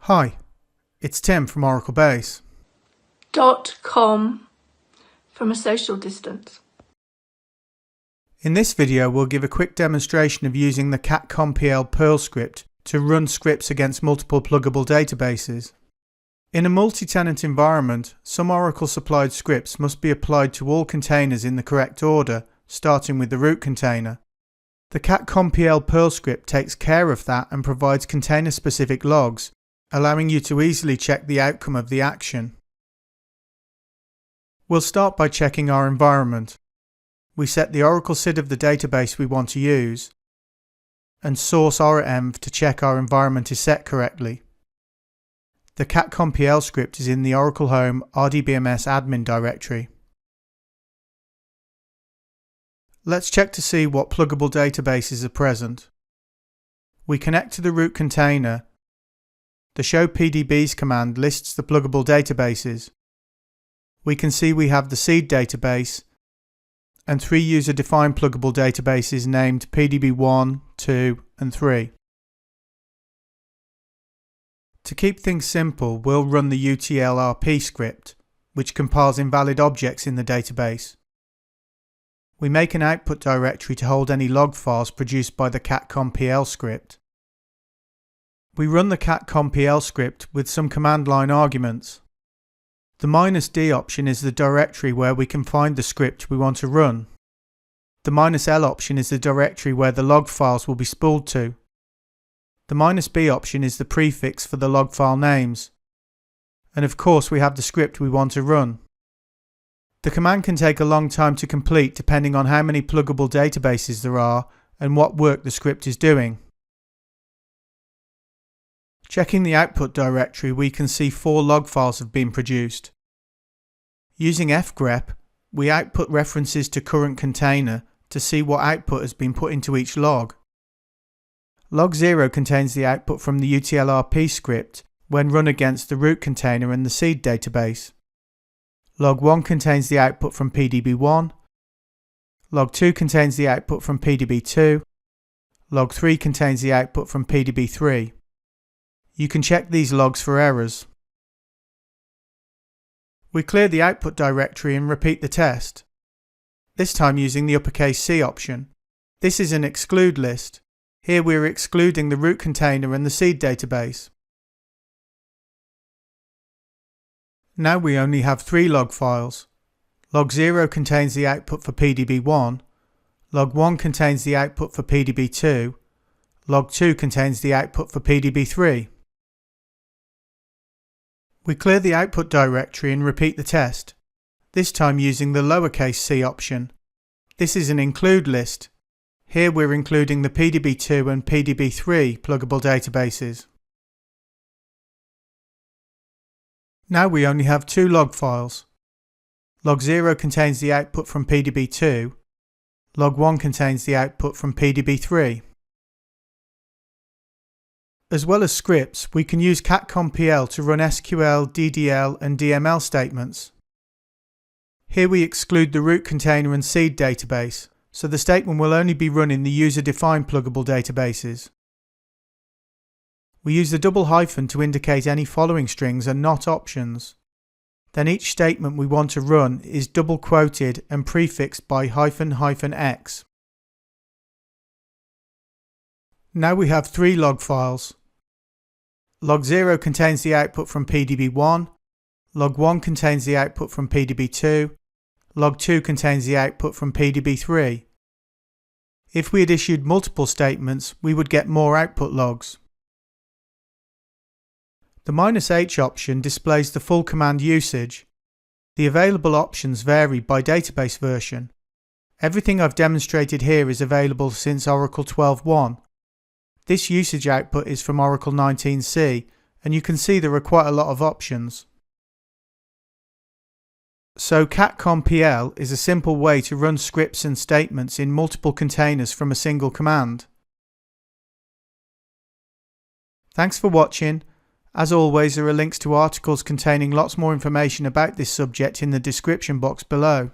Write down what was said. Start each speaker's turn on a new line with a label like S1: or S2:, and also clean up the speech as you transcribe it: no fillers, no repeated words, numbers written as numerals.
S1: Hi, it's Tim from
S2: .com from a social distance.
S1: In this video we'll give a quick demonstration of using the catcon.pl Perl script to run scripts against multiple pluggable databases. In a multi-tenant environment, some Oracle supplied scripts must be applied to all containers in the correct order, starting with the root container. The catcon.pl Perl script takes care of that and provides container-specific logs, allowing you to easily check the outcome of the action. We'll start by checking our environment. We set the Oracle CID of the database we want to use, and source oraenv to check our environment is set correctly. The catcon.pl script is in the Oracle Home RDBMS admin directory. Let's check to see what pluggable databases are present. We connect to the root container. The show PDBs command lists the pluggable databases. We can see we have the seed database and 3 user-defined pluggable databases named PDB1, 2 and 3. To keep things simple, we'll run the utlrp script, which compiles invalid objects in the database. We make an output directory to hold any log files produced by the catcon.pl script. We run the catcon.pl script with some command line arguments. The -d option is the directory where we can find the script we want to run. The -l option is the directory where the log files will be spooled to. The -b option is the prefix for the log file names. And of course we have the script we want to run. The command can take a long time to complete depending on how many pluggable databases there are and what work the script is doing. Checking the output directory, we can see 4 log files have been produced. Using fgrep, we output references to current container to see what output has been put into each log. Log 0 contains the output from the utlrp script when run against the root container and the seed database. Log 1 contains the output from PDB1. Log 2 contains the output from PDB2. Log 3 contains the output from PDB3. You can check these logs for errors. We clear the output directory and repeat the test, this time using the uppercase C option. This is an exclude list. Here we are excluding the root container and the seed database. Now we only have 3 log files. Log 0 contains the output for PDB1, Log 1 contains the output for PDB2, Log 2 contains the output for PDB3. We clear the output directory and repeat the test, this time using the lowercase c option. This is an include list. Here we're including the PDB2 and PDB3 pluggable databases. Now we only have 2 log files. Log 0 contains the output from PDB2, Log 1 contains the output from PDB3. As well as scripts, we can use catcon.pl to run SQL, DDL and DML statements. Here we exclude the root container and seed database, so the statement will only be run in the user-defined pluggable databases. We use the double hyphen to indicate any following strings are not options. Then each statement we want to run is double quoted and prefixed by --x. Now we have 3 log files. Log 0 contains the output from PDB1, Log 1 contains the output from PDB2, Log 2 contains the output from PDB3. If we had issued multiple statements, we would get more output logs. The -h option displays the full command usage. The available options vary by database version. Everything I've demonstrated here is available since Oracle 12.1. This usage output is from Oracle 19c, and you can see there are quite a lot of options. So catcon.pl is a simple way to run scripts and statements in multiple containers from a single command. Thanks for watching. As always, there are links to articles containing lots more information about this subject in the description box below.